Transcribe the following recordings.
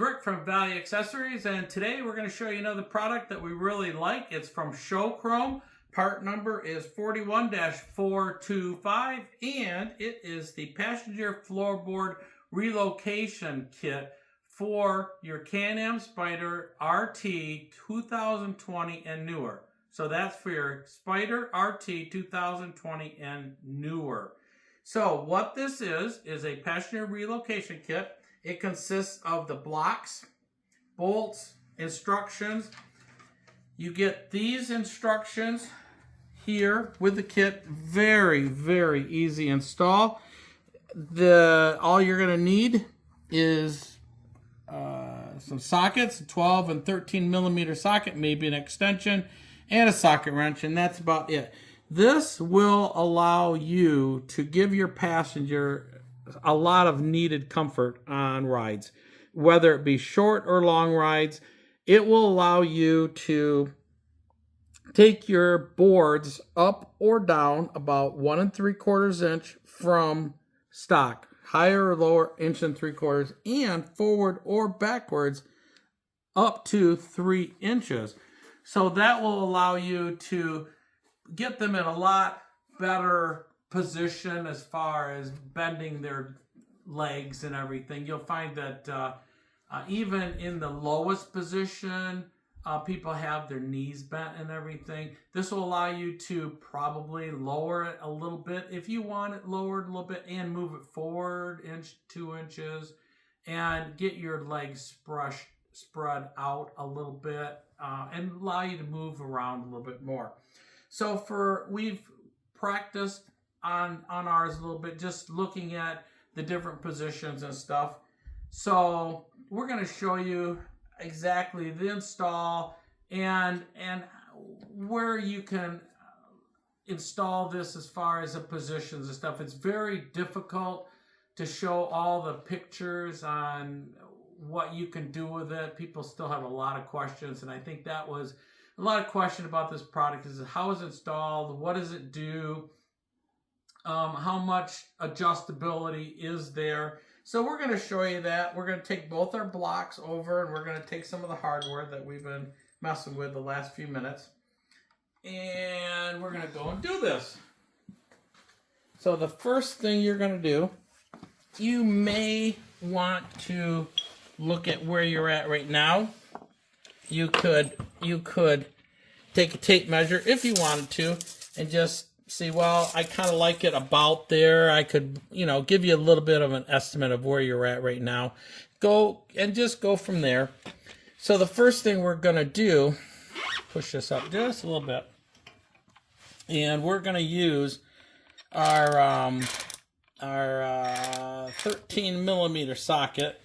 Rick from Value Accessories, and today we're going to show you another product that we really like. It's from Showchrome. Part number is 41-425, and it is the Passenger Floorboard Relocation Kit for your Can-Am Spyder RT 2020 and newer. So that's for your Spyder RT 2020 and newer. So what this is a passenger relocation kit. It consists of the blocks, bolts, instructions. You get these instructions here with the kit. Very, very easy install. All you're going to need is some sockets, a 12 and 13 millimeter socket, maybe an extension, and a socket wrench, and that's about it. This will allow you to give your passenger a lot of needed comfort on rides, whether it be short or long rides. It will allow you to take your boards up or down about 1 3/4 inch from stock, higher or lower 1 3/4 inch, and forward or backwards up to 3 inches. So that will allow you to get them in a lot better position as far as bending their legs and everything. You'll find that even in the lowest position, people have their knees bent and everything. This will allow you to probably lower it a little bit if you want it lowered a little bit, and move it forward 2 inches, and get your legs spread out a little bit, and allow you to move around a little bit more. So we've practiced on ours a little bit, just looking at the different positions and stuff. So we're going to show you exactly the install and where you can install this as far as the positions and stuff. It's very difficult to show all the pictures on what you can do with it. People still have a lot of questions, and I think that was a lot of question about this product is how is it installed, what does it do, how much adjustability is there. So we're going to show you that. We're going to take both our blocks over, and we're going to take some of the hardware that we've been messing with the last few minutes, and we're going to go and do this. So the first thing you're going to do, you may want to look at where you're at right now. You could take a tape measure if you wanted to and just see, well, I kind of like it about there. I could, give you a little bit of an estimate of where you're at right now. Just go from there. So the first thing we're going to do, push this up just a little bit, and we're going to use our 13 millimeter socket,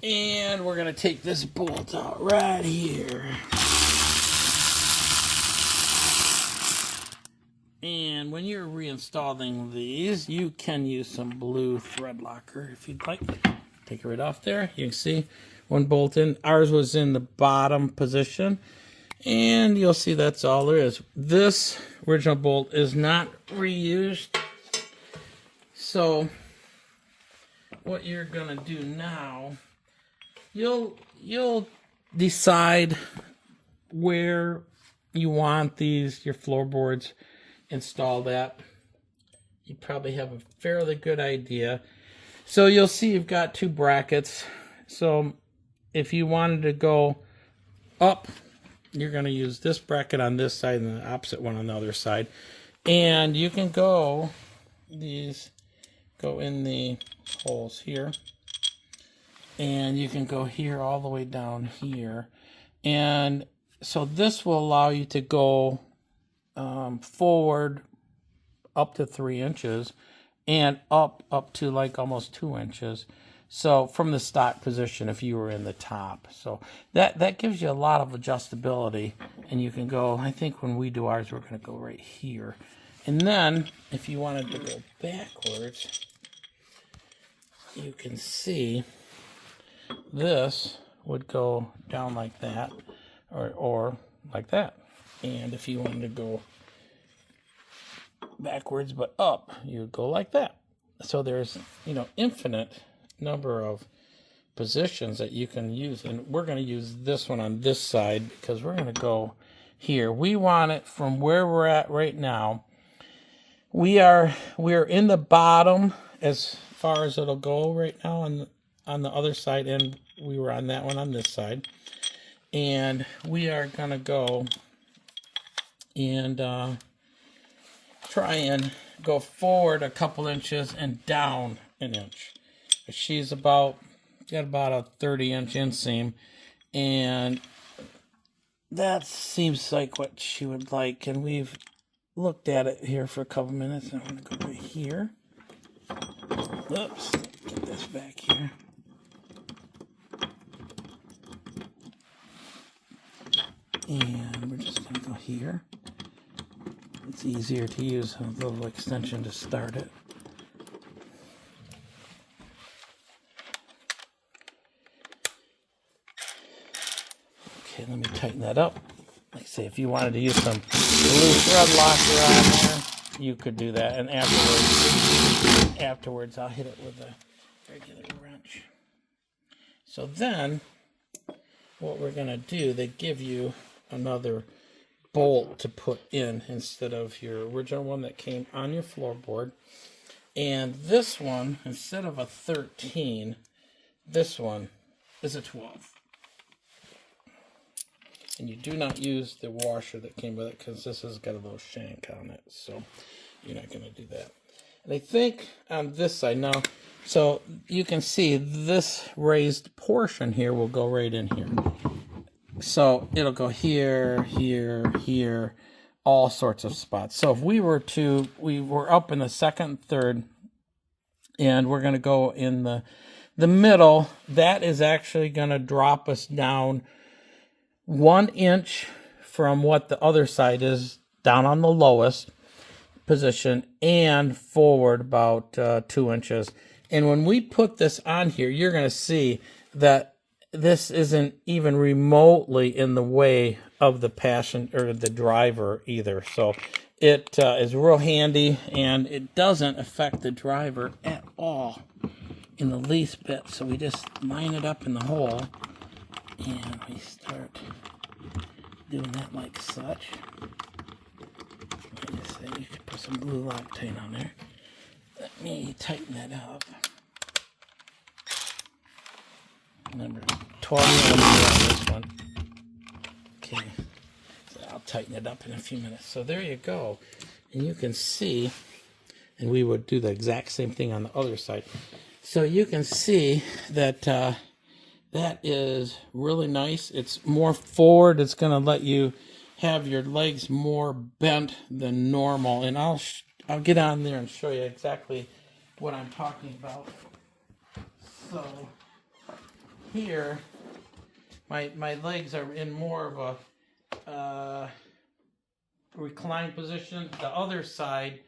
and we're going to take this bolt out right here. And when you're reinstalling these, you can use some blue thread locker if you'd like. Take it right off there. You can see one bolt in. Ours was in the bottom position, and you'll see that's all there is. This original bolt is not reused. So what you're gonna do now, you'll decide where you want your floorboards installed at. You probably have a fairly good idea. So you'll see you've got 2 brackets. So if you wanted to go up, you're going to use this bracket on this side and the opposite one on the other side. And you can go in the holes here. And you can go here all the way down here. And so this will allow you to go forward up to 3 inches and up to like almost 2 inches. So from the stock position, if you were in the top, so that gives you a lot of adjustability, and you can go. I think when we do ours, we're going to go right here, and then if you wanted to go backwards, you can see this would go down like that, or like that. And if you wanted to go backwards but up, you would go like that. So there's, infinite number of positions that you can use, and we're going to use this one on this side because we're going to go here. We want it from where we're at right now. We're in the bottom as far as it'll go right now on the other side, and we were on that one on this side. And we are going to go and try and go forward a couple inches and down an inch. She's got about a 30-inch inseam, and that seems like what she would like. And we've looked at it here for a couple minutes. I'm going to go right here. Oops, get this back here. And we're just going to go here. It's easier to use a little extension to start it. Okay, let me tighten that up. Like I say, if you wanted to use some loose thread locker on there, you could do that. And afterwards I'll hit it with a regular wrench. So then, what we're going to do, they give you another bolt to put in instead of your original one that came on your floorboard. And this one, instead of a 13, this one is a 12. And you do not use the washer that came with it because this has got a little shank on it. So you're not going to do that. And I think on this side now, so you can see this raised portion here will go right in here. So it'll go here, here, here, all sorts of spots. So if we were up in the second, third, and we're going to go in the middle, that is actually going to drop us down 1 inch from what the other side is down on the lowest position, and forward about 2 inches. And when we put this on here, you're going to see that this isn't even remotely in the way of the passenger or the driver either. So it is real handy, and it doesn't affect the driver at all in the least bit. So we just line it up in the hole, and we start doing that like such. Like I say, you could put some blue Loctite on there. Let me tighten that up. Remember, 12 millimeter on this one. Okay, so I'll tighten it up in a few minutes. So there you go. And you can see, and we would do the exact same thing on the other side. So you can see that that is really nice. It's more forward. It's going to let you have your legs more bent than normal. And I'll get on there and show you exactly what I'm talking about. So here, my legs are in more of a reclined position. The other side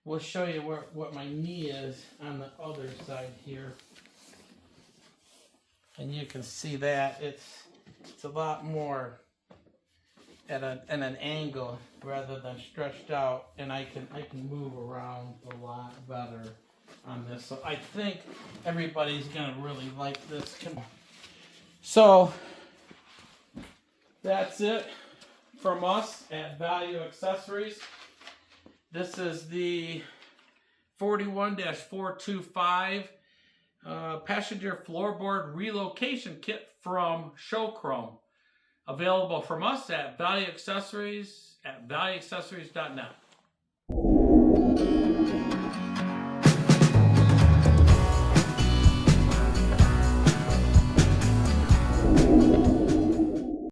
will show you what my knee is on the other side here. And you can see that it's a lot more at an angle rather than stretched out, and I can move around a lot better on this. So I think everybody's gonna really like this. So that's it from us at Value Accessories. This is the 41-425 passenger floorboard relocation kit from Showchrome. Available from us at Value Accessories at valueaccessories.net.